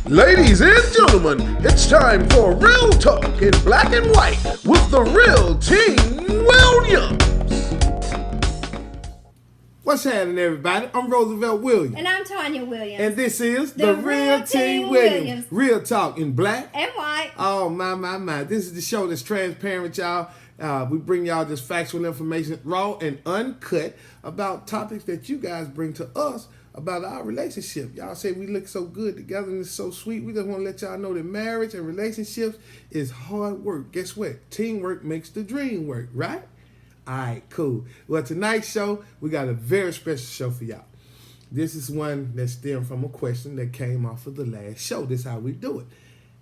Ladies and gentlemen, it's time for Real Talk in Black and White with the real Team Williams. What's happening, everybody? I'm Roosevelt Williams. And I'm Tanya Williams. And this is The Real Team Williams. Real Talk in Black and White. Oh, my. This is the show that's transparent, y'all. We bring y'all just factual information, raw and uncut, about topics that you guys bring to us about our relationship. Y'all say we look so good together and it's so sweet. We just want to let y'all know that marriage and relationships is hard work. Guess what? Teamwork makes the dream work, right? All right, cool. Well, tonight's show, we got a very special show for y'all. This is one that stemmed from a question that came off of the last show. This is how we do it.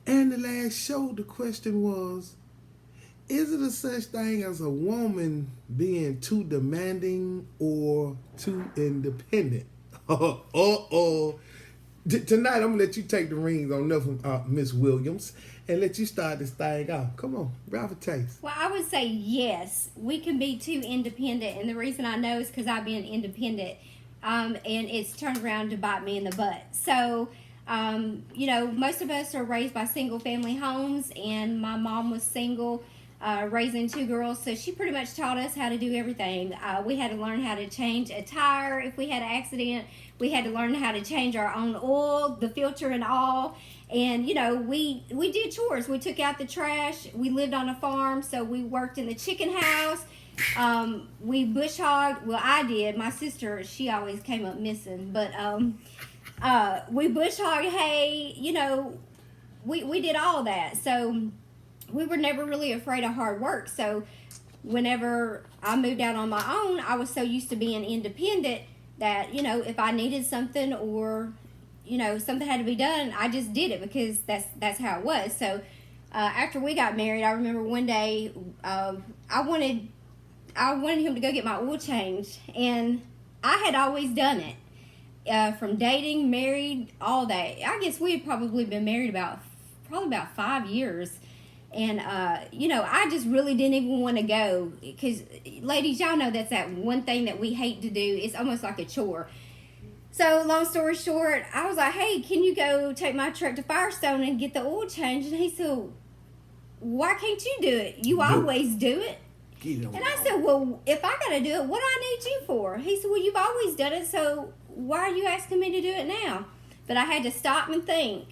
And the last show, the question was, is it a such thing as a woman being too demanding or too independent? Tonight, I'm going to let you take the reins on nothing, Miss Williams, and let you start this thing off. Come on, grab a taste. Well, I would say yes, we can be too independent, and the reason I know is because I've been independent, and it's turned around to bite me in the butt. So, most of us are raised by single-family homes, and my mom was single, raising two girls, so she pretty much taught us how to do everything. We had to learn how to change a tire if we had an accident. We had to learn how to change our own oil, the filter and all. And, we did chores. We took out the trash. We lived on a farm, so we worked in the chicken house. We bush hogged. Well, I did. My sister, she always came up missing. But we bush hogged hay. We did all that. So we were never really afraid of hard work. So whenever I moved out on my own, I was so used to being independent that, if I needed something or, something had to be done, I just did it because that's how it was. So after we got married, I remember one day I wanted him to go get my oil changed, and I had always done it. From dating, married, all that. I guess we had probably been married about 5 years. And, I just really didn't even want to go because, ladies, y'all know that's that one thing that we hate to do. It's almost like a chore. So, long story short, I was like, hey, can you go take my truck to Firestone and get the oil changed? And he said, why can't you do it? You always do it. And I said, well, if I got to do it, what do I need you for? He said, well, you've always done it, so why are you asking me to do it now? But I had to stop and think.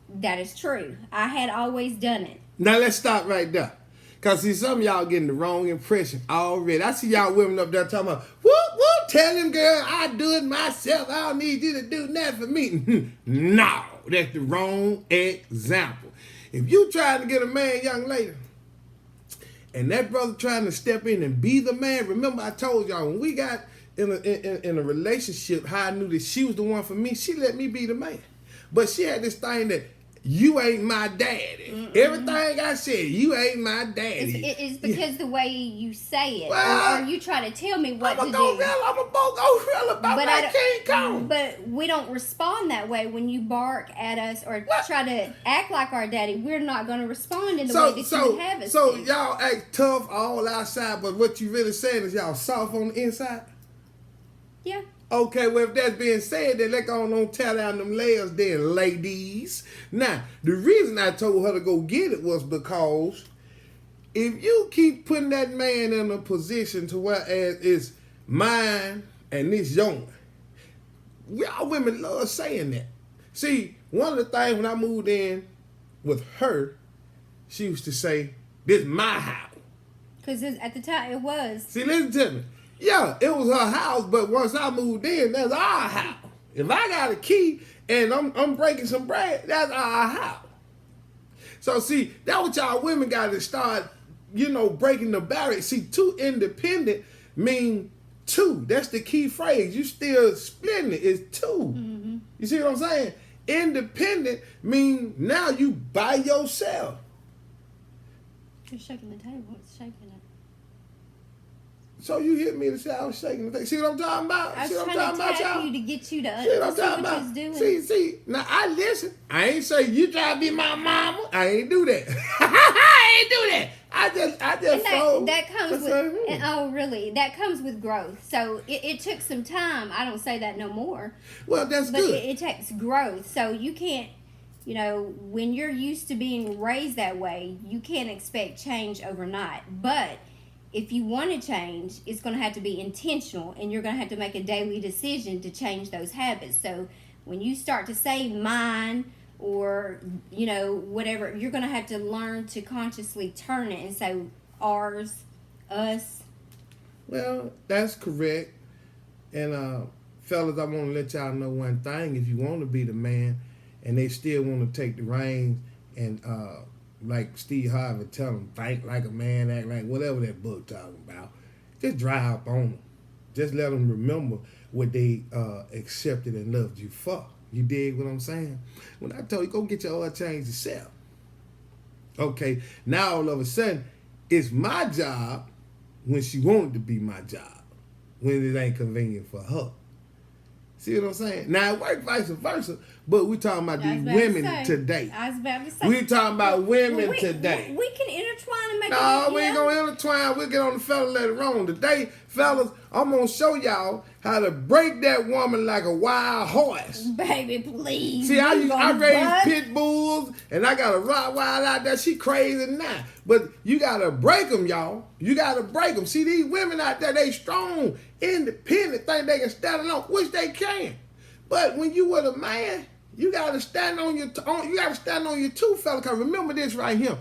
That is true. I had always done it. Now let's stop right there. Because see, some of y'all getting the wrong impression already. I see y'all women up there talking about, whoop, tell him, girl, I do it myself. I don't need you to do nothing for me. No, that's the wrong example. If you trying to get a man, young lady, and that brother trying to step in and be the man, remember I told y'all, when we got in a relationship, how I knew that she was the one for me, she let me be the man. But she had this thing that, you ain't my daddy. Mm-mm. Everything I said, you ain't my daddy. It's because the way you say it, or you try to tell me what to do. I'm a go real about my King Kong. But we don't respond that way when you bark at us or try to act like our daddy. We're not going to respond in the way that you would have us. So y'all act tough all outside, but what you really saying is y'all soft on the inside? Yeah. Okay, well, if that's being said, then let's go on tear down them layers then, ladies. Now, the reason I told her to go get it was because if you keep putting that man in a position to where it's mine and this young, y'all women love saying that. See, one of the things when I moved in with her, she used to say, this is my house. Because at the time it was. See, listen to me. Yeah, it was her house, but once I moved in, that's our house. If I got a key and I'm breaking some bread, that's our house. So see, that's what y'all women got to start, breaking the barrier. See, too independent mean two. That's the key phrase. You still splitting it. It's two. Mm-hmm. You see what I'm saying? Independent mean now you by yourself. You're shaking the table. It's shaking it. So you hit me to say I was shaking the thing. See what I'm talking about? I was trying to tap you to get you to understand what you was doing. See. Now I listen. I ain't say you try to be my mama. I ain't do that. I ain't do that. I just that comes with really that comes with growth. So it took some time. I don't say that no more. Well, that's but good. It takes growth. So you can't you know, when you're used to being raised that way, you can't expect change overnight. But if you want to change, it's going to have to be intentional, and you're going to have to make a daily decision to change those habits. So when you start to say mine or, you know, whatever, you're going to have to learn to consciously turn it and say ours, us. Well, that's correct. And fellas, I want to let y'all know one thing. If you want to be the man and they still want to take the reins and like Steve Harvey tell them, think like a man, act like whatever that book talking about, just drive up on them. Just let them remember what they accepted and loved you for. You dig what I'm saying? When I told you, go get your oil change yourself. Okay, now all of a sudden, it's my job when she wanted to be my job, when it ain't convenient for her. See what I'm saying? Now, it works vice versa, but we talking about these women today. I was about to say. We talking about women today. We can intertwine and make No, we ain't gonna intertwine. We'll get on the fella later on. Today, fellas, I'm gonna show y'all how to break that woman like a wild horse. Baby, please. See, I raised pit bulls, and I got a Rottweiler out there. She crazy now. But you gotta break them, y'all. You gotta break them. See, these women out there, they strong, independent, think they can stand alone, which they can. But when you with a man, you gotta stand on your two, fella. Cause remember this right here.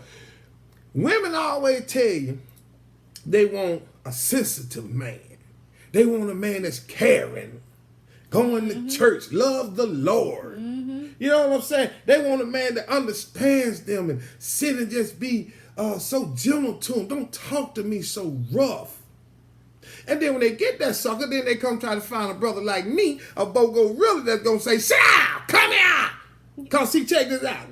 Women always tell you they want a sensitive man. They want a man that's caring, going to church, love the Lord. You know what I'm saying? They want a man that understands them and sit and just be so gentle to them. Don't talk to me so rough. And then when they get that sucker, then they come try to find a brother like me, a bogo really that's going to say, sit down, come here. Cause see, check this out.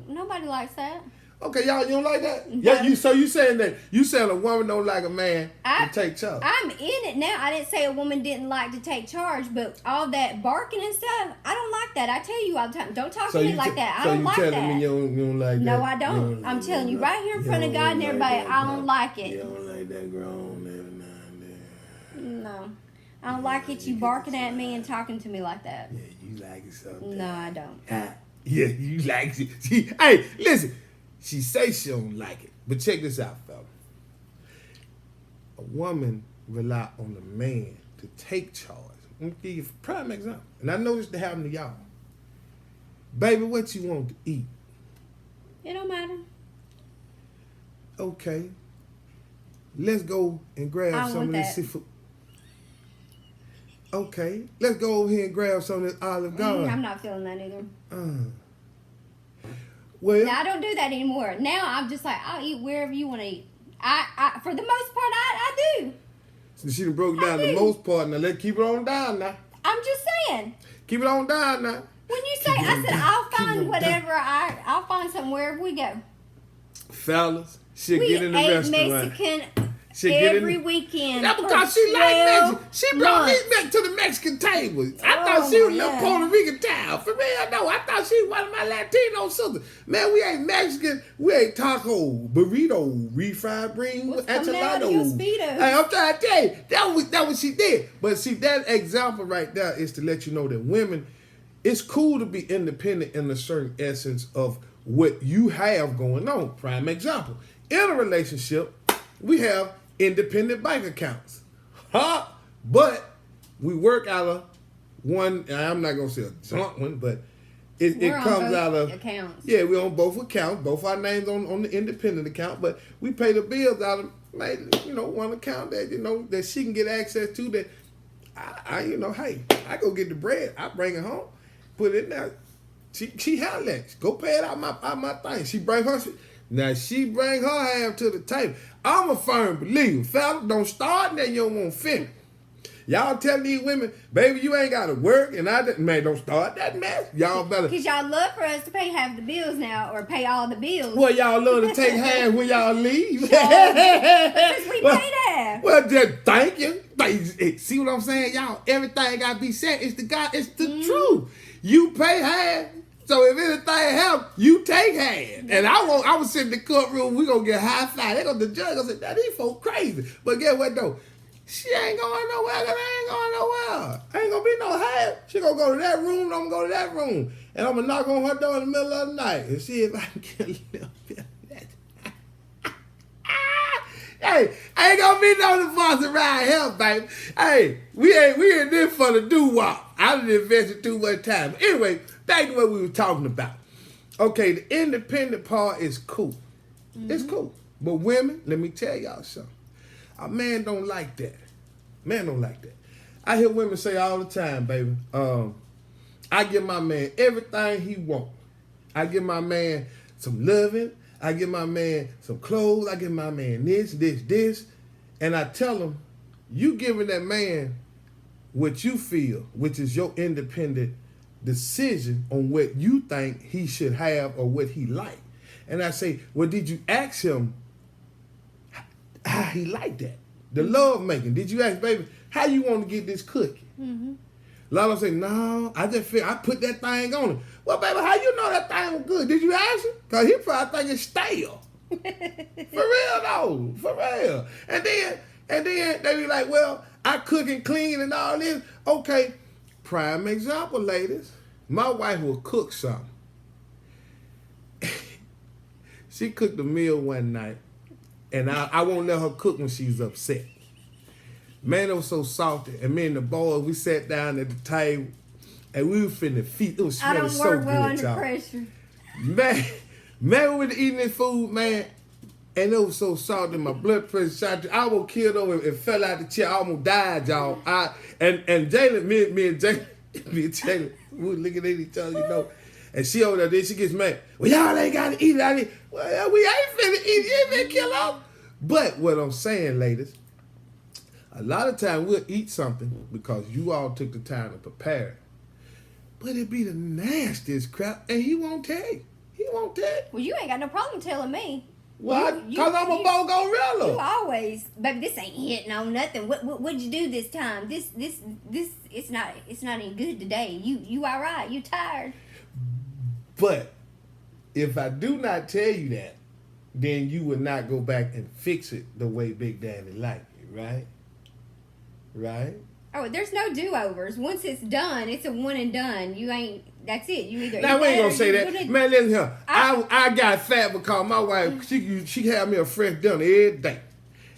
Nobody likes that. Okay, y'all, you don't like that? Yeah, you saying a woman don't like a man to take charge. I'm in it now. I didn't say a woman didn't like to take charge, but all that barking and stuff, I don't like that. I tell you all the time, don't talk to me like that. I don't like that. So you telling me you don't like that? No, I don't. I'm telling you right here in front of God and everybody, I don't like it. You don't like that grown every now and then? No. I don't like it, you barking at me and talking to me like that. Yeah, you like it sometimes. No, I don't. Yeah, you like it. Hey, listen. She say she don't like it. But check this out, fella. A woman rely on the man to take charge. Let me give you a prime example. And I know this to happen to y'all. Baby, what you want to eat? It don't matter. Okay. Let's go and grab some of this seafood. Okay. Let's go over here and grab some of this Olive Garden. I'm not feeling that either. Well, now I don't do that anymore. Now I'm just like, I'll eat wherever you want to eat. I for the most part, I do. So she done broke down the most part. Now let's keep it on down now. I'm just saying. Keep it on down now. When you say, I said, I'll find whatever. I'll find something wherever we go. Fellas, she'll get in the restaurant. Mexican every weekend. That's because she like Mexican. She brought me back to the Mexican table. I thought she was a little Puerto Rican town. For real, no. I thought she was one of my Latino sisters. Man, we ain't Mexican. We ain't taco, burrito, refried bean, enchiladas. Hey, I'm trying to tell you, that was she did. But see, that example right there is to let you know that women, it's cool to be independent in a certain essence of what you have going on. Prime example. In a relationship, we have independent bank accounts. But we work out of one, and I'm not going to say a joint one, but it comes out of accounts. Yeah, we're on both accounts, both our names on the independent account, but we pay the bills out of one account that that she can get access to, that hey, I go get the bread, I bring it home, put it in there. She handle that. Go pay it out my thing. She bring her half to the table. I'm a firm believer. Fella, don't start and then you don't want to finish. Y'all tell these women, baby, you ain't got to work, and don't start that mess. Y'all better. Because y'all love for us to pay half the bills now, or pay all the bills. Well, y'all love to take half when y'all leave. Because we pay that. Well, just thank you. See what I'm saying, y'all? Everything got to be said. It's the truth. You pay half. So if anything helps, you take half. And I was sitting in the courtroom, we gonna get high five. The judge gonna say, "Now these folks crazy." But guess what though? She ain't going nowhere, 'cause I ain't going nowhere. Ain't gonna be no half. She gonna go to that room, I'm gonna go to that room. And I'm gonna knock on her door in the middle of the night and see if I can get a little bit of that. Hey, ain't gonna be no divorce around here, baby. Hey, we in this for the doo-wop. I done invested too much time. But anyway, back to what we were talking about. Okay, the independent part is cool. It's cool. But women, let me tell y'all something. A man don't like that. Man don't like that. I hear women say all the time, baby, I give my man everything he want. I give my man some loving. I give my man some clothes. I give my man this. And I tell him, you giving that man what you feel, which is your independent decision on what you think he should have or what he like. And I say, well, did you ask him how he liked that? The love making. Did you ask, baby, how you want to get this cookie? Mm-hmm. A lot of them say, no, I just feel I put that thing on him. Well, baby, how you know that thing was good? Did you ask him? Because he probably think it's stale. For real, though. For real. And then they be like, well, I cook and clean and all this. Okay, prime example, ladies. My wife will cook something. She cooked a meal one night, and I won't let her cook when she's upset. Man, it was so salty. And me and the boys, we sat down at the table, and we were finna feast. It was smelling so good, I don't work well under pressure. Man, we were eating this food, man, and it was so salty. My blood pressure shot. I almost killed over and fell out the chair. I almost died, y'all. And Jalen, me and Jalen, we were looking at each other, you know. And she over there, she gets mad. Well, y'all ain't got to eat it. I mean, well, we ain't finna eat it. You ain't finna kill off. But what I'm saying, ladies, a lot of time we'll eat something because you all took the time to prepare it. But it be the nastiest crap, and he won't tell you. He won't tell you. Well, you ain't got no problem telling me. Well, because I'm a BOGO gorilla. You always, baby, this ain't hitting on nothing. What'd you do this time? This, it's not any good today. You all right? You tired? But if I do not tell you that, then you would not go back and fix it the way Big Daddy liked it, right? Right? Oh, there's no do-overs. Once it's done, it's a one and done. You ain't, that's it. You either now, we ain't gonna say that. Man, listen here. I got fat because my wife, she had me a fresh dinner every day.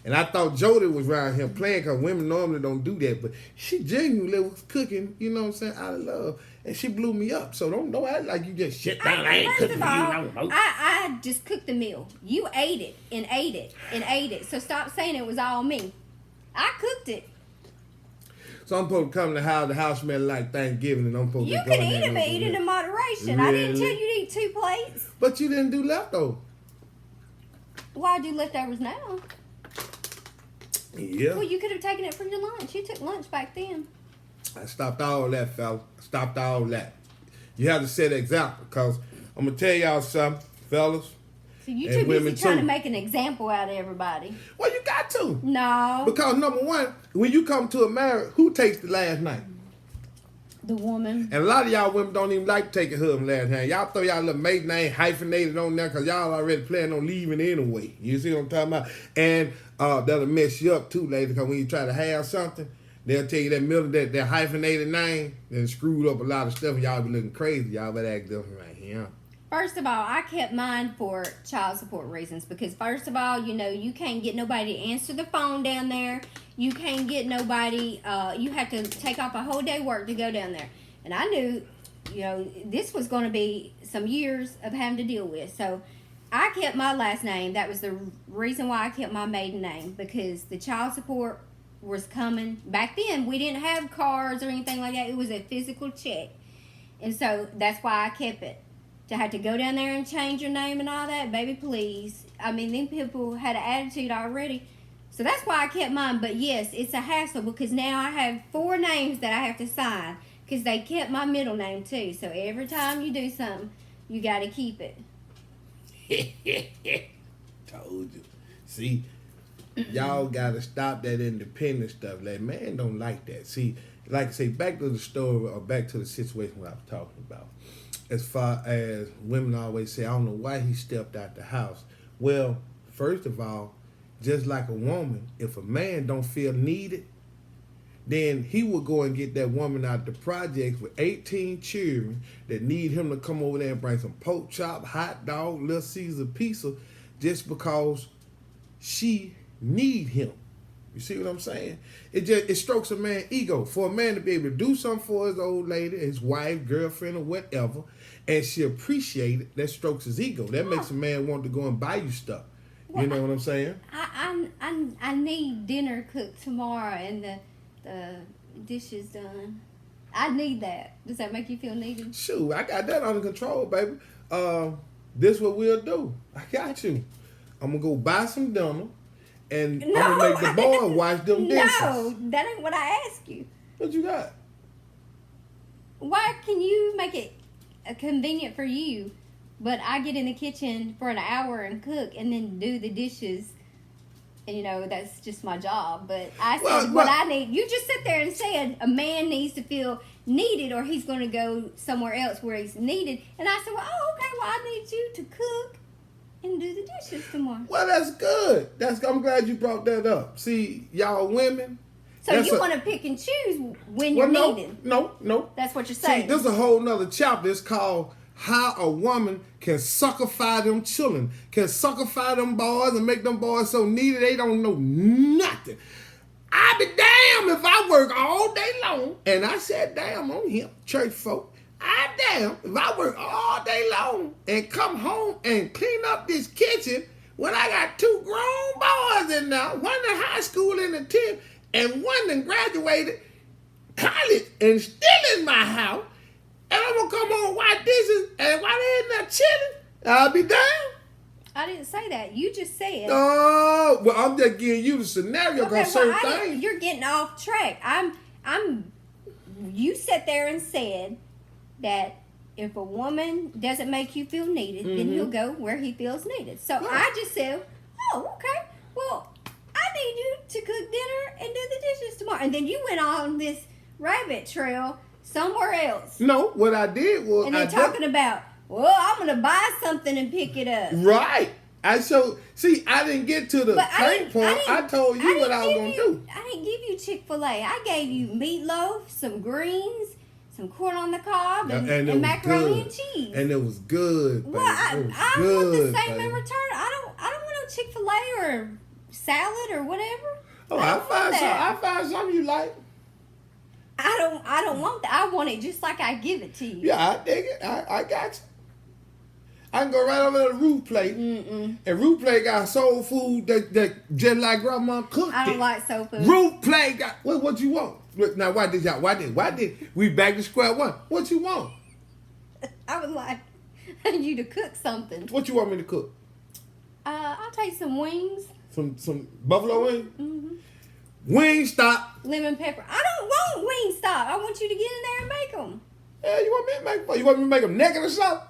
And I thought Jody was around here playing because women normally don't do that. But she genuinely was cooking, you know what I'm saying, out of love. And she blew me up. So don't act like you just shit down. I ain't cooking for you. I just cooked the meal. You ate it and ate it and ate it. So stop saying it was all me. I cooked it. So I'm supposed to come to the house smelling like Thanksgiving, and I'm supposed to go in there. You can eat them, but eat it in moderation. Really? I didn't tell you to eat 2 plates. But you didn't do leftovers. Why do leftovers now? Yeah. Well, you could have taken it from your lunch. You took lunch back then. I stopped all that, fella. I stopped all that. You have to set an example, because I'm going to tell y'all something, fellas. So you too busy trying to make an example out of everybody. Well, you got to. No. Because number one, when you come to a marriage, who takes the last night? The woman. And a lot of y'all women don't even like taking husband last night. Y'all throw y'all little maiden name hyphenated on there because y'all already planning on leaving anyway. You see what I'm talking about? And that'll mess you up too later, because when you try to have something, they'll tell you that middle, that hyphenated name, then screwed up a lot of stuff, and y'all be looking crazy. Y'all better act different right here. First of all, I kept mine for child support reasons, because first of all, you know, you can't get nobody to answer the phone down there. You can't get nobody, you have to take off a whole day work to go down there. And I knew, you know, this was going to be some years of having to deal with. So I kept my last name. That was the reason why I kept my maiden name, because the child support was coming. Back then, we didn't have cards or anything like that. It was a physical check. And so that's why I kept it. To have to go down there and change your name and all that, baby, please. I mean, them people had an attitude already. So that's why I kept mine. But yes, it's a hassle, because now I have 4 names that I have to sign, because they kept my middle name too. So every time you do something, you got to keep it. Told you. See, y'all got to stop that independent stuff. Like, man don't like that. See, like I say, back to the story, or back to the situation what I was talking about. As far as women always say, I don't know why he stepped out the house. Well, first of all, just like a woman, if a man don't feel needed, then he will go and get that woman out the projects with 18 children that need him to come over there and bring some pork chop, hot dog, Little Caesar pizza, just because she need him. You see what I'm saying? It strokes a man's ego. For a man to be able to do something for his old lady, his wife, girlfriend, or whatever, and she appreciate it, that strokes his ego. That makes a man want to go and buy you stuff. You know what I'm saying? I need dinner cooked tomorrow and the dishes done. I need that. Does that make you feel needed? Shoot, I got that under control, baby. This what we'll do. I got you. I'm gonna go buy some dinner, and I'm gonna make the boy wash them dishes. No, that ain't what I asked you. What you got? Why can you make it convenient for you, but I get in the kitchen for an hour and cook and then do the dishes? And, you know, that's just my job. But I said what I need. You just sit there and said a man needs to feel needed or he's going to go somewhere else where he's needed. And I said, well, okay, well, I need you to cook and do the dishes tomorrow. Well, that's good. I'm glad you brought that up. See, y'all women. So you want to pick and choose when you're needed. No. That's what you're saying. See, there's a whole nother chapter. It's called How a Woman Can Suckerfy Them Children, can suckerfy them boys and make them boys so needy they don't know nothing. I be damn if I work all day long, and I said damn on him, church folk. I damn if I work all day long and come home and clean up this kitchen when I got 2 grown boys in there, one in high school in the 10th, and one that graduated college and still in my house. And I'm gonna come home, wash dishes, and while they in there chilling, I'll be down. I didn't say that. You just said. Oh, well, I'm just giving you the scenario because certain things. You're getting off track. You sat there and said that if a woman doesn't make you feel needed, then he'll go where he feels needed. So I just said, oh, okay. Well, I need you to cook dinner and do the dishes tomorrow. And then you went on this rabbit trail somewhere else. No, what I did was... And they're talking about, well, I'm going to buy something and pick it up. Right. I didn't get to the pain point. I told you what I was going to do. I didn't give you Chick-fil-A. I gave you meatloaf, some greens, some corn on the cob, and macaroni and cheese. And it was good, baby. Well, I want the same in return. I don't want no Chick-fil-A or salad or whatever. Oh, I find something you like. I don't want that. I want it just like I give it to you. Yeah, I dig it. I got you. I can go right over to the Root Plate. And Root Plate got soul food that just like grandma cooked. I don't like soul food. Root Plate got what you want? Look, now why did we back to square one? What you want? I would like you to cook something. What you want me to cook? I'll take some wings. Some buffalo wings? Wingstop. Lemon pepper. I don't want Wingstop. I want you to get in there and make them. Yeah, you want me to make them? You want me to make them naked or something?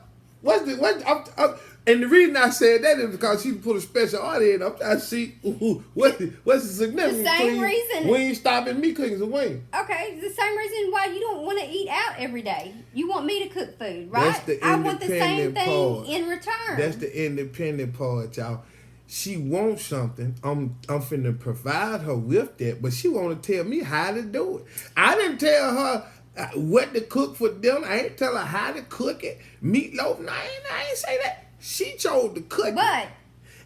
And the reason I said that is because she put a special order in. I'm trying to see what's the significance the same reason. Wingstop and me cooking some wings. Okay, the same reason why you don't want to eat out every day. You want me to cook food, right? I want the same thing in return. That's the independent part, y'all. She wants something. I'm finna provide her with that, but she want to tell me how to do it. I didn't tell her what to cook for dinner. I ain't tell her how to cook it. Meatloaf. No, I ain't say that. She chose to cook it.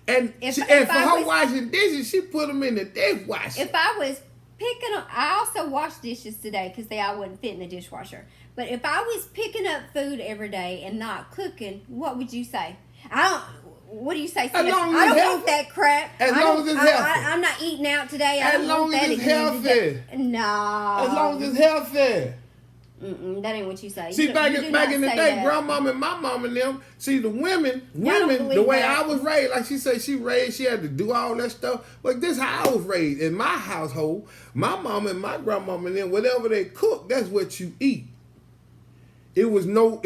And for her washing dishes, she put them in the dishwasher. If I was picking up, I also washed dishes today because they all wouldn't fit in the dishwasher. But if I was picking up food every day and not cooking, what would you say? What do you say? I don't want that crap. As long as it's healthy. I'm not eating out today. As long as it's healthy. No. As long as it's healthy. That ain't what you say. See, back in the day, grandmama and my mom and them, see, the women, the way I was raised, like she said, she had to do all that stuff. But this is how I was raised. In my household, my mom and my grandmama and them, whatever they cook, that's what you eat. It was no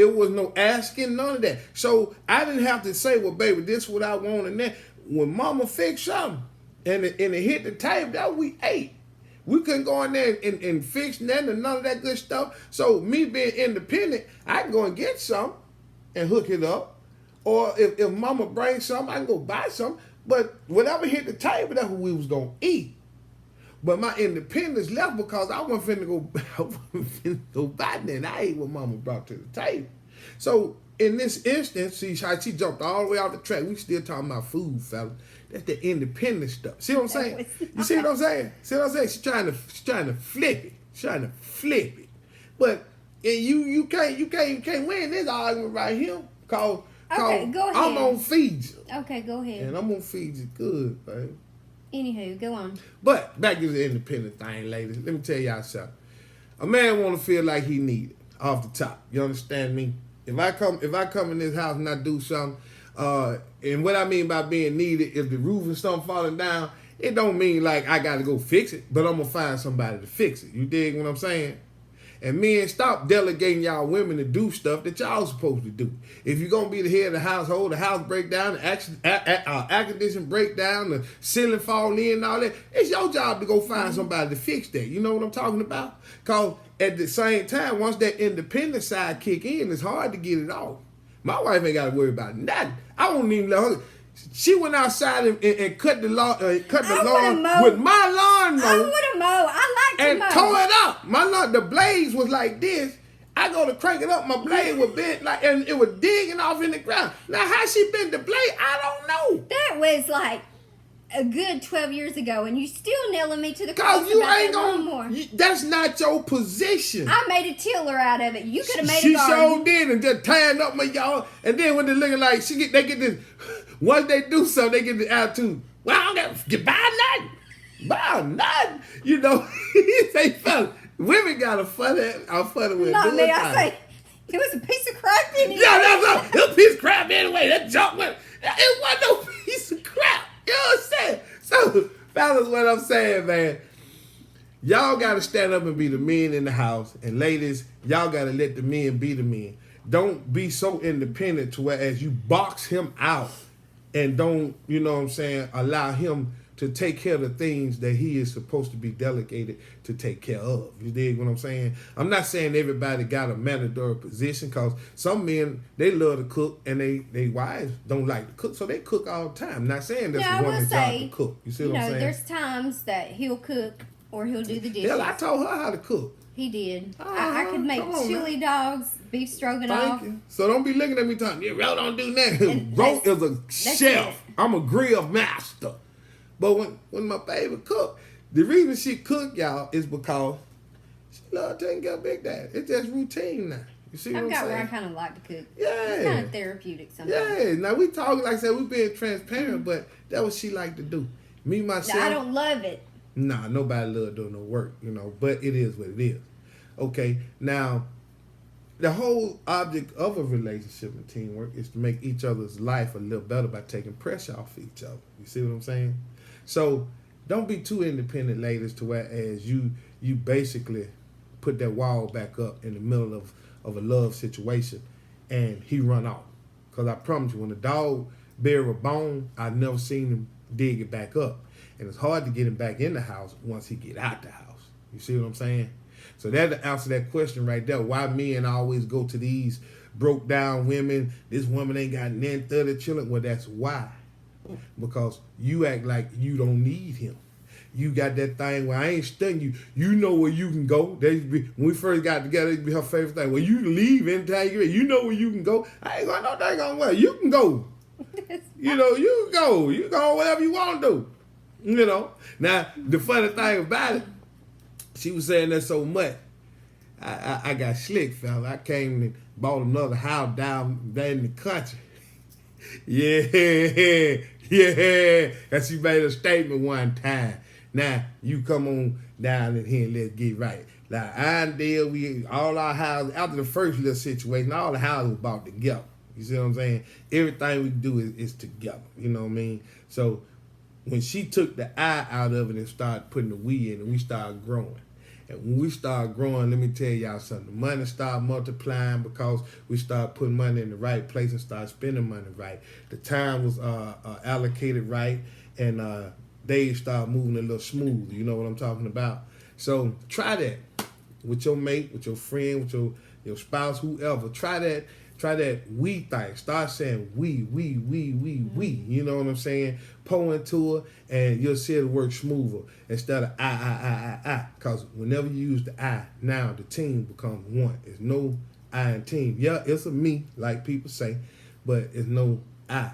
asking, none of that. So I didn't have to say, well, baby, this is what I want and that. When mama fixed something and it hit the table, that we ate. We couldn't go in there and fix nothing and none of that good stuff. So me being independent, I can go and get some and hook it up. Or if mama brings something, I can go buy some. But whatever hit the table, that's what we was gonna eat. But my independence left because I wasn't finna go, I wasn't finna go buy nothing. I ate what mama brought to the table. So in this instance, see how she jumped all the way off the track. We still talking about food, fella. That's the independent stuff. See what I'm saying? You see what I'm saying? See what I'm saying? She's trying to flip it. She's trying to flip it. But and you can't win this argument right here. Cause Okay, go ahead. I'm gonna feed you. Okay, go ahead. And I'm gonna feed you good, baby. Anywho, go on. But back to the independent thing, ladies. Let me tell y'all something. A man want to feel like he needed off the top. You understand me? If I come in this house and I do something, and what I mean by being needed, if the roof and something falling down, it don't mean like I got to go fix it, but I'm gonna find somebody to fix it. You dig what I'm saying? And men, stop delegating y'all women to do stuff that y'all supposed to do. If you're going to be the head of the household, the house break down, the air conditioning break down, the ceiling fall in and all that, it's your job to go find somebody to fix that. You know what I'm talking about? Because at the same time, once that independent side kick in, it's hard to get it off. My wife ain't got to worry about nothing. I won't even let her. She went outside and cut the lawn with my lawnmower. I would have mowed. I like to mow. And tore it up. The blades was like this. I go to crank it up, my blade was bent like, and it was digging off in the ground. Now how she bent the blade, I don't know. That was like a good 12 years ago, and you still nailing me to the cross. Cause you ain't gonna. That's not your position. I made a tiller out of it. You could have made she a garden. Sure did, and just tying up my y'all. And then when they're looking like they get this. Once they do something, they get the attitude. Well, I don't got to buy nothing. Buy nothing. You know, he say, fella, women got a funny way of doing Not me. I things. say, it was a piece of crap anyway. Yeah, that's a piece of crap anyway. That junk went. It wasn't no piece of crap. You know what I'm saying? So, fellas, what I'm saying, man, y'all got to stand up and be the men in the house. And ladies, y'all got to let the men be the men. Don't be so independent to where as you box him out. And don't, you know what I'm saying, allow him to take care of the things that he is supposed to be delegated to take care of. You dig what I'm saying? I'm not saying everybody got a mandatory position, because some men, they love to cook and they wives don't like to cook, so they cook all the time. I'm not saying that's a woman's job to cook. You see what I'm saying? There's times that he'll cook or he'll do the dishes. Hell, I told her how to cook. He did. I could make chili dogs, beef stroganoff. Thank you. So don't be looking at me talking, yeah, Ro don't do nothing. Ro is a chef. It. I'm a grill master. But when my baby cook, the reason she cook, y'all, is because she love taking care of Big Daddy. It's just routine now. You see what I'm saying? I've got where I kind of like to cook. Yeah. It's kind of therapeutic sometimes. Yeah. Now we talking, like I said, we being transparent, but that's what she like to do. Me, myself. Now, I don't love it. Nah, nobody love doing no work, you know, but it is what it is. Okay, now, the whole object of a relationship and teamwork is to make each other's life a little better by taking pressure off of each other. You see what I'm saying? So, don't be too independent, ladies, to whereas you basically put that wall back up in the middle of a love situation and he run off. Because I promise you, when a dog bury a bone, I've never seen him dig it back up. And it's hard to get him back in the house once he get out the house. You see what I'm saying? So that answer that question right there. Why men always go to these broke down women? This woman ain't got 30 children. Well, that's why. Because you act like you don't need him. You got that thing where I ain't stunning you. You know where you can go. When we first got together, it'd be her favorite thing. When you leave anytime you get, you know where you can go. I ain't going no daggone way. You can go. You know, you can go. You can go whatever you want to do. You know. Now, the funny thing about it, she was saying that so much. I got slick, fella. I came and bought another house down there in the country. Yeah. And she made a statement one time. Now, you come on down in here and let's get right. Like, all our houses, after the first little situation, all the houses were bought together. You see what I'm saying? Everything we do is together. You know what I mean? So, when she took the I out of it and started putting the we in, and we started growing. And when we start growing, let me tell y'all something. The money started multiplying because we started putting money in the right place and started spending money right. The time was allocated right, and days started moving a little smoother. You know what I'm talking about? So try that with your mate, with your friend, with your spouse, whoever. Try that Try that we thing. Start saying we. You know what I'm saying? Pour into it, and you'll see it work smoother instead of I. Because whenever you use the I, now the team becomes one. There's no I in team. Yeah, it's a me, like people say, but it's no I.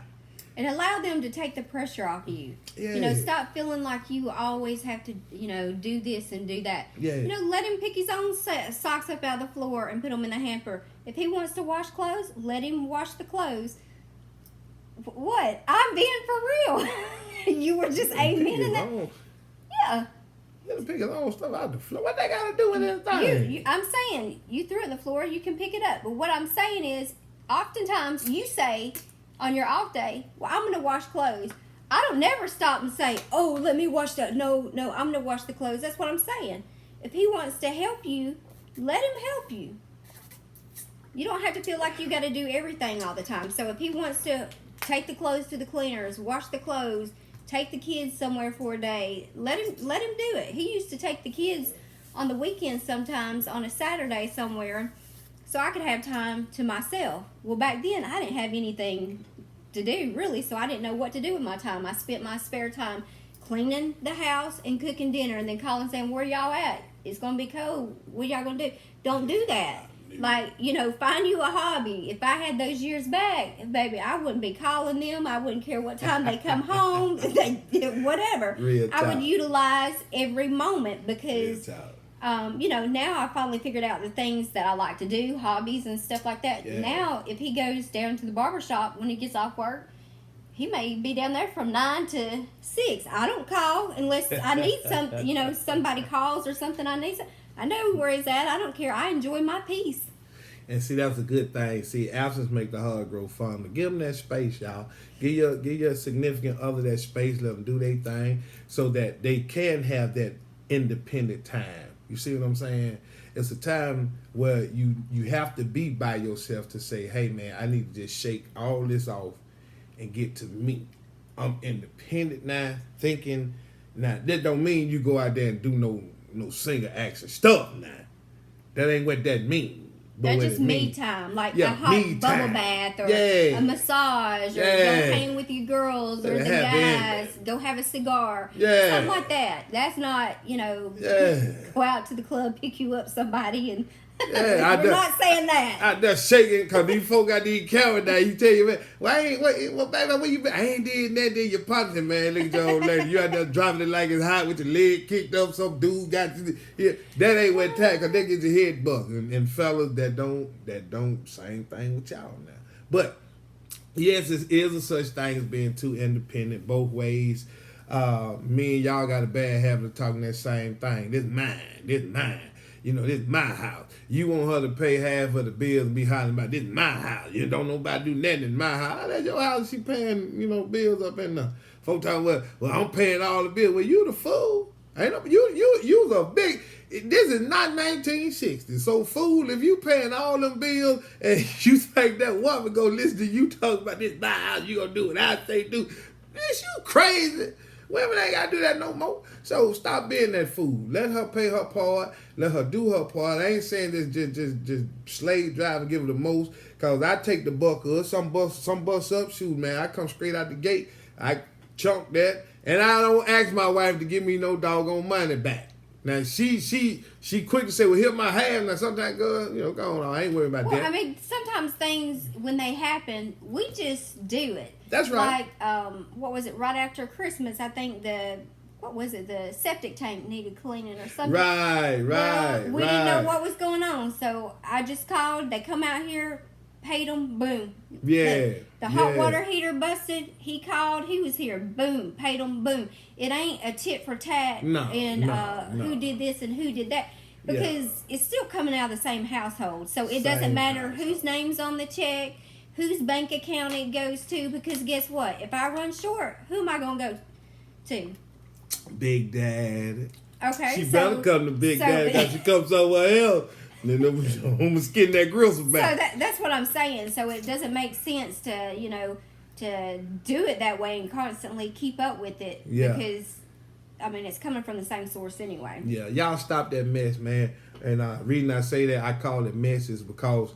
And allow them to take the pressure off you. Yeah. You know, stop feeling like you always have to, you know, do this and do that. Yeah. You know, let him pick his own socks up out of the floor and put them in the hamper. If he wants to wash clothes, let him wash the clothes. What? I'm being for real. You were just amening that. Yeah. You gotta pick his own stuff out the floor. What they gotta do with anything? I'm saying, you threw it on the floor, you can pick it up. But what I'm saying is, oftentimes you say on your off day, well, I'm going to wash clothes. I don't never stop and say, oh, let me wash that. No, I'm going to wash the clothes. That's what I'm saying. If he wants to help you, let him help you. You don't have to feel like you got to do everything all the time. So if he wants to take the clothes to the cleaners, wash the clothes, take the kids somewhere for a day, let him do it. He used to take the kids on the weekends sometimes on a Saturday somewhere so I could have time to myself. Well, back then I didn't have anything to do really, so I didn't know what to do with my time. I spent my spare time cleaning the house and cooking dinner, and then calling saying, where y'all at? It's gonna be cold. What y'all gonna do? Don't do that. Like, you know, find you a hobby. If I had those years back, baby, I wouldn't be calling them. I wouldn't care what time they come home. Whatever. I would utilize every moment because, you know, now I finally figured out the things that I like to do, hobbies and stuff like that. Yeah. Now, if he goes down to the barbershop when he gets off work, he may be down there from 9 to 6. I don't call unless I need some, you know, somebody calls or something I need. I know where he's at. I don't care. I enjoy my peace. And see, that's a good thing. See, absence make the heart grow fonder. Give them that space, y'all. Give your significant other that space. Let them do their thing so that they can have that independent time. You see what I'm saying? It's a time where you have to be by yourself to say, hey, man, I need to just shake all this off and get to me. I'm independent now, thinking. Now, that don't mean you go out there and do no single action stuff now. That ain't what that means. That's just me time, like a hot bubble bath or a massage, or go hang with your girls or the guys, go have a cigar, something like that. That's not, you know, go out to the club, pick you up somebody and... we're not saying that. I just shaking because these folk got these cameras now. You tell you, man, baby, where you been? I ain't did that. Did your partner, man? Look at your old lady. You out there driving it like it's hot with your leg kicked up. Some dude got you. Yeah, that ain't what time because they get your head bucked. And fellas that don't same thing with y'all now. But yes, it is a such thing as being too independent both ways. Me and y'all got a bad habit of talking that same thing. This mine. You know, this is my house. You want her to pay half of the bills and be hollering about, this is my house. You don't nobody do nothing in my house. That's your house. She paying, you know, bills up in the... Folks talking, well, I'm paying all the bills. Well, you the fool. Ain't no, you was a big... This is not 1960. So, fool, if you paying all them bills and you think that woman go listen to you talk about this my house, you gonna do what I say do. Bitch, you crazy. Women ain't got to do that no more. So stop being that fool. Let her pay her part. Let her do her part. I ain't saying this just slave drive and give her the most. Because I take the buck up. Some bus up. Shoot, man. I come straight out the gate. I chunk that. And I don't ask my wife to give me no doggone money back. Now, she quick to say, well, here's my half. Now, sometimes, girl, you know, go on. I ain't worried about that. I mean, sometimes things, when they happen, we just do it. That's right. Like, what was it, right after Christmas, I think the septic tank needed cleaning or something. Right. We didn't know what was going on, so I just called. They come out here, paid them, boom. Yeah. The hot water heater busted. He called. He was here. Boom. Paid them. Boom. It ain't a tit for tat. No. Who did this and who did that? Because it's still coming out of the same household. So it doesn't matter whose name's on the check, whose bank account it goes to. Because guess what? If I run short, who am I going to go to? Big Dad. Okay. She better come to Big Dad because she comes somewhere else. Then I'm going to skin that gristle back. So that's what I'm saying. So it doesn't make sense to, you know, to do it that way and constantly keep up with it. Yeah. Because, I mean, it's coming from the same source anyway. Yeah. Y'all stop that mess, man. And reason I say that, I call it mess is because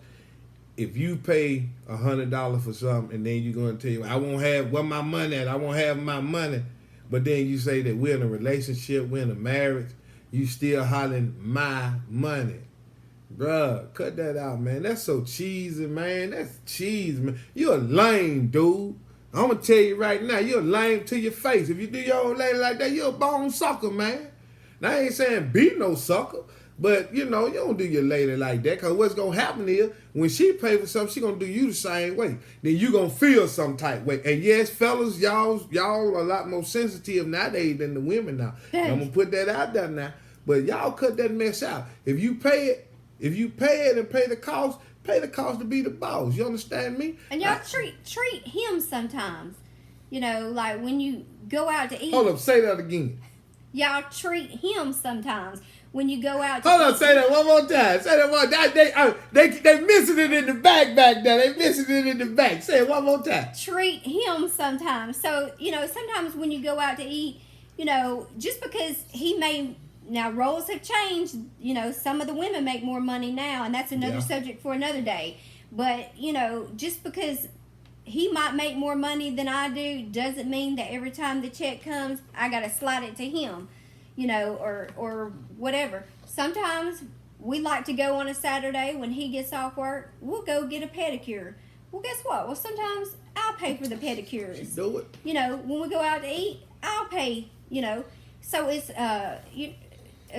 if you pay $100 for something and then you're gonna tell you, I won't have where my money at, I won't have my money, but then you say that we're in a relationship, we're in a marriage, you still hollering my money. Bruh, cut that out, man. That's so cheesy, man. That's cheese, man. You're a lame, dude. I'm gonna tell you right now, you're lame to your face. If you do your old lady like that, you're a bone sucker, man. Now, I ain't saying be no sucker, but, you know, you don't do your lady like that, because what's going to happen is when she pay for something, she going to do you the same way. Then you going to feel some type way. And yes, fellas, y'all a lot more sensitive nowadays than the women now. I'm going to put that out there now. But y'all cut that mess out. If you pay it and pay the cost to be the boss. You understand me? And y'all treat him sometimes. You know, like when you go out to eat. Hold up, say that again. Y'all treat him sometimes when you go out to Hold eat. on, say that one more time. Say that one. They missing it in the back there. They missing it in the back. Say it one more time. Treat him sometimes. So, you know, sometimes when you go out to eat, you know, just because he may, now roles have changed, you know, some of the women make more money now, and that's another subject for another day. But, you know, just because he might make more money than I do doesn't mean that every time the check comes, I got to slide it to him, you know, or whatever. Sometimes we like to go on a Saturday when he gets off work, we'll go get a pedicure. Well, guess what? Well, sometimes I'll pay for the pedicures. Do it. You know, when we go out to eat, I'll pay, you know. So it's a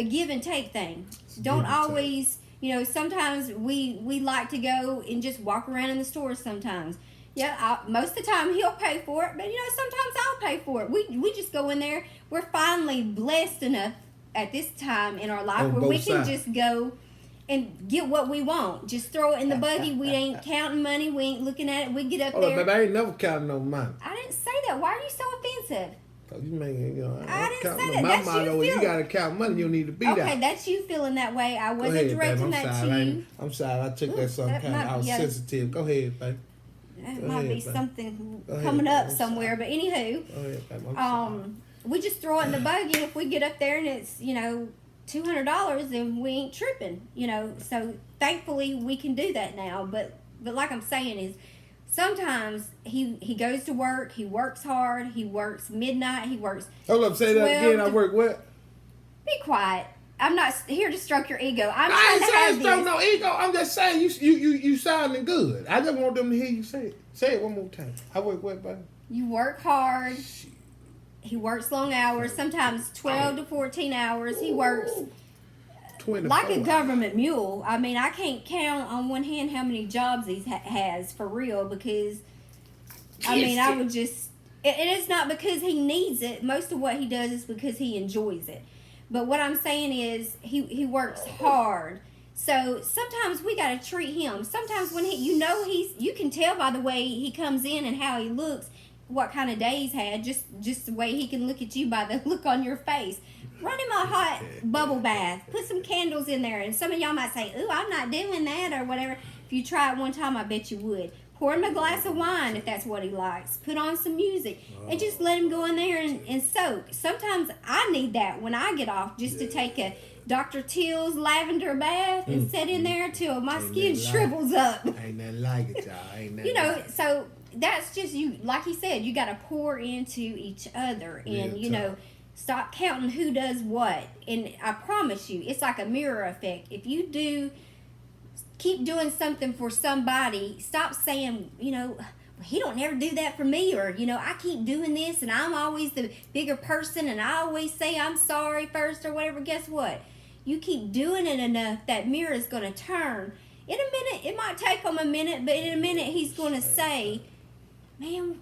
give and take thing. Don't always, you know, sometimes we like to go and just walk around in the stores sometimes. Yeah, most of the time he'll pay for it, but you know, sometimes I'll pay for it. We just go in there. We're finally blessed enough at this time in our life where we can just go and get what we want. Just throw it in the buggy. We ain't counting money. We ain't looking at it. We get up there. But I ain't never counting no money. I didn't say that. Why are you so offensive? Cause you making, you know, I didn't say that. My That's motto you is you gotta count money. You don't need to be okay, that. that's you feeling that way. I wasn't directing that to you. I'm sorry. I took that some kind. I was sensitive. Go ahead, babe. That might be something coming up somewhere, but anywho, we just throw it in the buggy. If we get up there and it's, you know, $200, then we ain't tripping, you know. So thankfully we can do that now. But like I'm saying is, sometimes he goes to work. He works hard. He works midnight. He works. Hold up, say that again. I work what? Be quiet. I'm not here to stroke your ego. I ain't saying stroke no ego. I'm just saying you sounding good. I just want them to hear you say it. Say it one more time. I work what, baby? You work hard. He works long hours, sometimes 12 to 14 hours. He works like a government mule. I mean, I can't count on one hand how many jobs he has for real, because, I mean, I would just, it is not because he needs it. Most of what he does is because he enjoys it. But what I'm saying is he works hard. So sometimes we got to treat him. Sometimes when you can tell by the way he comes in and how he looks, what kind of day he's had, just the way he can look at you by the look on your face. Run him a hot bubble bath. Put some candles in there. And some of y'all might say, ooh, I'm not doing that or whatever. If you try it one time, I bet you would. Pour him a glass of wine if that's what he likes. Put on some music. And just let him go in there and soak. Sometimes I need that when I get off, just to take a Dr. Till's lavender bath and sit in there till my skin shrivels up. Ain't nothing like it, y'all. Ain't nothing you know, like it. So that's just you. Like he said, you got to pour into each other. And, you know, stop counting who does what. And I promise you, it's like a mirror effect. If you keep doing something for somebody, stop saying, you know, he don't never do that for me, or, you know, I keep doing this and I'm always the bigger person and I always say I'm sorry first or whatever. Guess what? You keep doing it enough, that mirror is going to turn. In a minute, it might take him a minute, but in a minute he's going to say, man,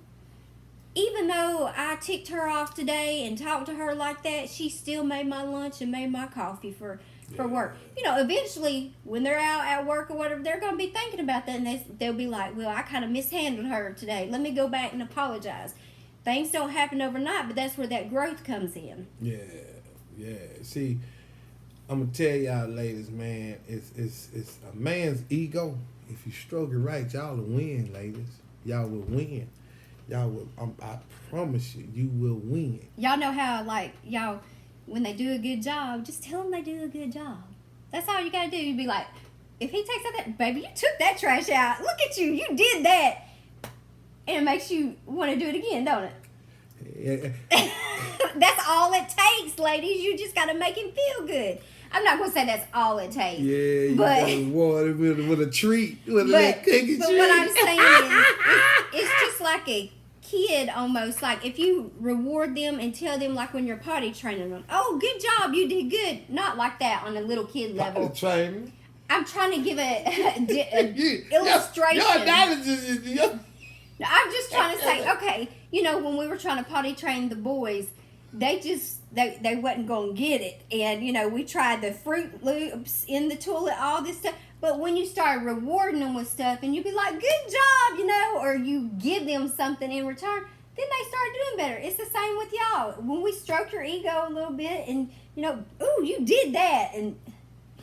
even though I ticked her off today and talked to her like that, she still made my lunch and made my coffee for work. You know, eventually when they're out at work or whatever, they're going to be thinking about that, and they'll be like, well, I kind of mishandled her today. Let me go back and apologize. Things don't happen overnight, but that's where that growth comes in. Yeah. See, I'm going to tell y'all ladies, man, it's a man's ego. If you stroke it right, y'all will win, ladies. Y'all will win. Y'all will, I promise you, you will win. Y'all know how, like, when they do a good job, just tell them they do a good job. That's all you got to do. You'd be like, if he takes out that, baby, you took that trash out. Look at you did that. And it makes you want to do it again, don't it? Yeah. That's all it takes, ladies. You just got to make him feel good. I'm not going to say that's all it takes. Yeah, you but, gotta water with a treat, with a little cookie treat. But what I'm saying is, it's just like a kid almost. Like if you reward them and tell them, like when you're potty training them, oh, good job, you did good. Not like that on a little kid level. Potty training. I'm trying to give a illustration. Your analogy is... I'm just trying to say, okay, you know, when we were trying to potty train the boys, they wasn't going to get it. And, you know, we tried the Fruit Loops in the toilet, all this stuff. But when you start rewarding them with stuff and you be like, good job, you know, or you give them something in return, then they start doing better. It's the same with y'all. When we stroke your ego a little bit and, you know, ooh, you did that. And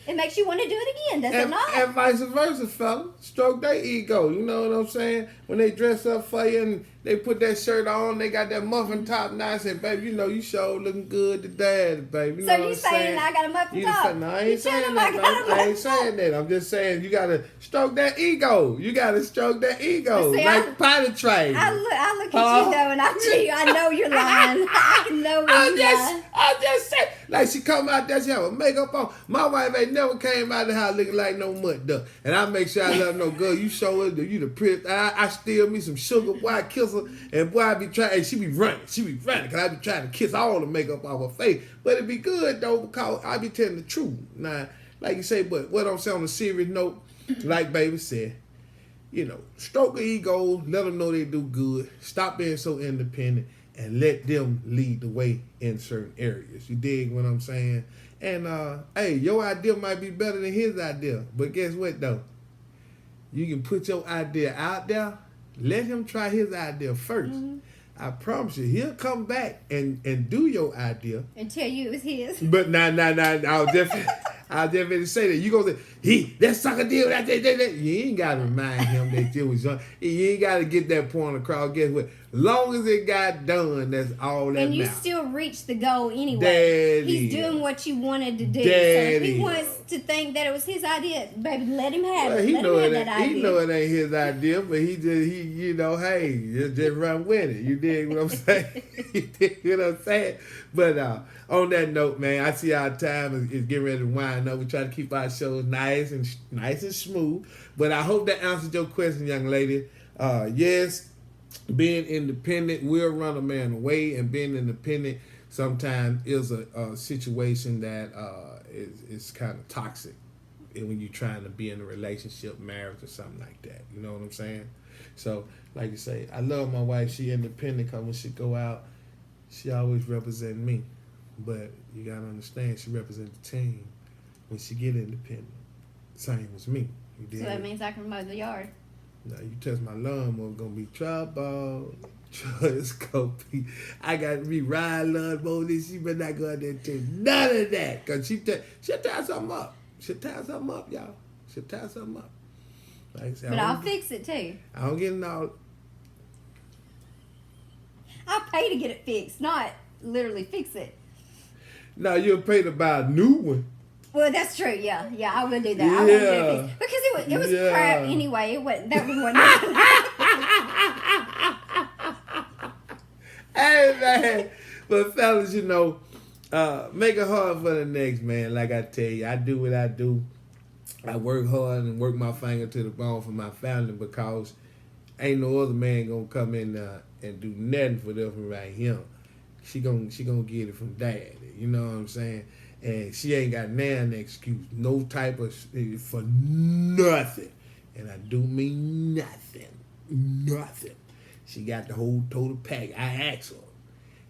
it makes you want to do it again, does it not? And vice versa, fella. Stroke their ego. You know what I'm saying? When they dress up for you and they put that shirt on, they got that muffin top. Now I said, baby, you know you sure looking good today, baby. You know so you saying I got a muffin top? No, I ain't saying that. I ain't saying that. I'm just saying you got to stroke that ego. You got to stroke that ego. See, like potty train. I look at you, though, and I tell you, I know you're lying. I know you're lying. I just said, like she come out there, she have a makeup on. My wife ain't never came out of the house looking like no mud duck. And I make sure I let her know, girl, you show her you the pretty. I steal me some sugar, boy, I kiss her, and boy, I be trying, and she be running, because I be trying to kiss all the makeup off her face. But it be good, though, because I be telling the truth. Now, like you say, but what I'm saying on a serious note, like baby said, you know, stroke the ego, let them know they do good, stop being so independent, and let them lead the way in certain areas. You dig what I'm saying? And, hey, your idea might be better than his idea. But guess what, though? You can put your idea out there. Let him try his idea first. Mm-hmm. I promise you, he'll come back and do your idea. And tell you it was his. But nah, I'll definitely say that. You gonna say, that sucker did that. You ain't got to remind him that it was young. You ain't got to get that point across. Guess what? Long as it got done, that's all that matters. And you still reach the goal anyway. He's doing what you wanted to do. So if he wants to think that it was his idea, baby, let him have it. He know it ain't his idea, but he you know, hey, just run with it. You dig what I'm saying? You dig what I'm saying? But on that note, man, I see our time is getting ready to wind up. We try to keep our shows nice and smooth. But I hope that answered your question, young lady. Yes. Being independent will run a man away, and being independent sometimes is a situation that is kind of toxic. And when you're trying to be in a relationship, marriage, or something like that, you know what I'm saying? So, like you say, I love my wife. She independent because when she go out, she always represent me. But you gotta understand, she represents the team. When she get independent, same as me. So that means I can mow the yard. Now you touch my lawnmower, gonna be trouble. It's gonna be. I got to be riding lawnmower. This she better not go out there and do none of that, cause she'll tie something up. She'll tie something up, y'all. She'll tie something up. Like I said, but I'll fix it too. I don't get it all. I'll pay to get it fixed, not literally fix it. No, you'll pay to buy a new one. Well, that's true. Yeah, I will do that. Yeah. I will do it because it was crap anyway. It wasn't that one. Hey man, but fellas, you know, make it hard for the next man. Like I tell you, I do what I do. I work hard and work my finger to the bone for my family because ain't no other man gonna come in and do nothing for them right here. She gonna get it from daddy. You know what I'm saying? And she ain't got an excuse, no type of, for nothing. And I do mean nothing. She got the whole total pack. I asked her.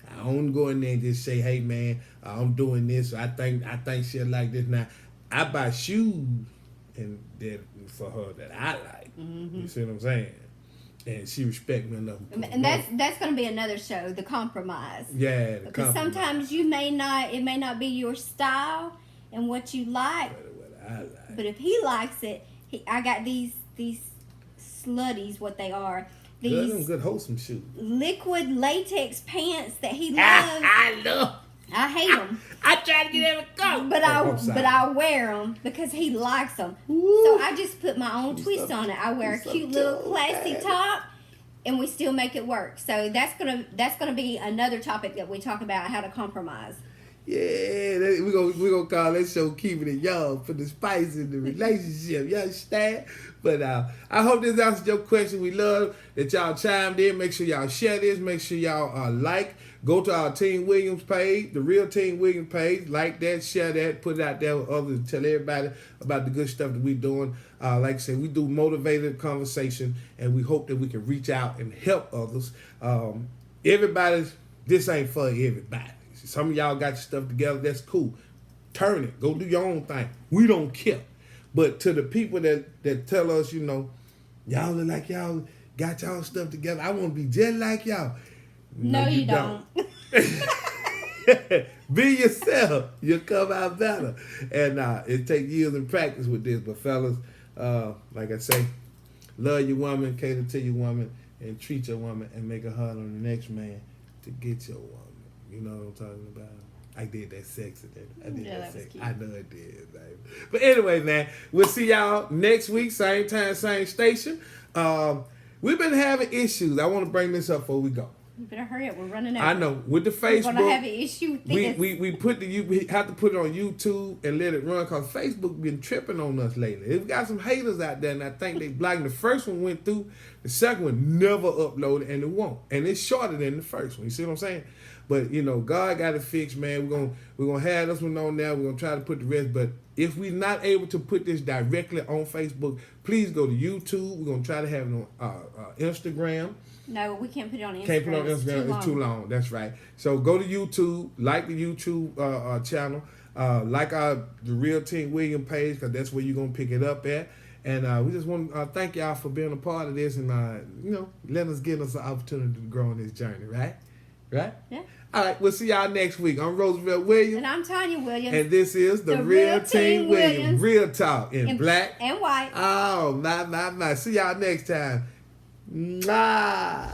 I don't go in there and just say, hey man, I'm doing this. I think she'll like this. Now, I buy shoes and that for her that I like. Mm-hmm. You see what I'm saying? And she respect me enough. And that's going to be another show, the compromise. Yeah, the because compromise. Sometimes it may not be your style and what you like. What I like. But if he likes it, I got these slutties, what they are. These good wholesome shoes. Liquid latex pants that he loves. I love. I hate them. I try to get him a coat. But I wear them because he likes them. So I just put my own twist on it. I wear a cute little classy top, and we still make it work. So that's gonna be another topic that we talk about, how to compromise. Yeah, we're gonna call that show Keeping It Young for the spice in the relationship. You understand? But I hope this answers your question. We love that y'all chimed in. Make sure y'all share this. Make sure y'all like. Go to our Team Williams page, the Real Team Williams page. Like that, share that, put it out there with others. Tell everybody about the good stuff that we're doing. Like I said, we do motivated conversation, and we hope that we can reach out and help others. This ain't for everybody. Some of y'all got your stuff together. That's cool. Turn it. Go do your own thing. We don't care. But to the people that tell us, y'all look like y'all got y'all stuff together. I want to be just like y'all. No, you don't. Be yourself. You'll come out better. And it takes years of practice with this. But fellas, like I say, love your woman, cater to your woman, and treat your woman, and make her hard on the next man to get your woman. You know what I'm talking about? I did that sexy. I did that sexy. I know it did, baby. But anyway, man, we'll see y'all next week, same time, same station. We've been having issues. I want to bring this up before we go. You better hurry up. We're running out. I know. With the Facebook, we're gonna have an issue with this. We have to put it on YouTube and let it run because Facebook been tripping on us lately. We've got some haters out there, and I think they blocking. The first one went through. The second one never uploaded, and it won't. And it's shorter than the first one. You see what I'm saying? But God got it fixed, man. We're gonna have this one on there. We're gonna try to put the rest. But if we're not able to put this directly on Facebook, please go to YouTube. We're gonna try to have it on Instagram. No, we can't put it on Instagram. Can't put it on Instagram. It's too long. That's right. So go to YouTube, like the YouTube channel, like the Real Team Williams page, because that's where you're gonna pick it up at. And we just want to thank y'all for being a part of this, and let us give us an opportunity to grow on this journey, right? Right? Yeah. All right, we'll see y'all next week. I'm Roosevelt Williams. And I'm Tanya Williams. And this is the Real Team Williams. Real talk in black and white. Oh, my. See y'all next time. Mwah.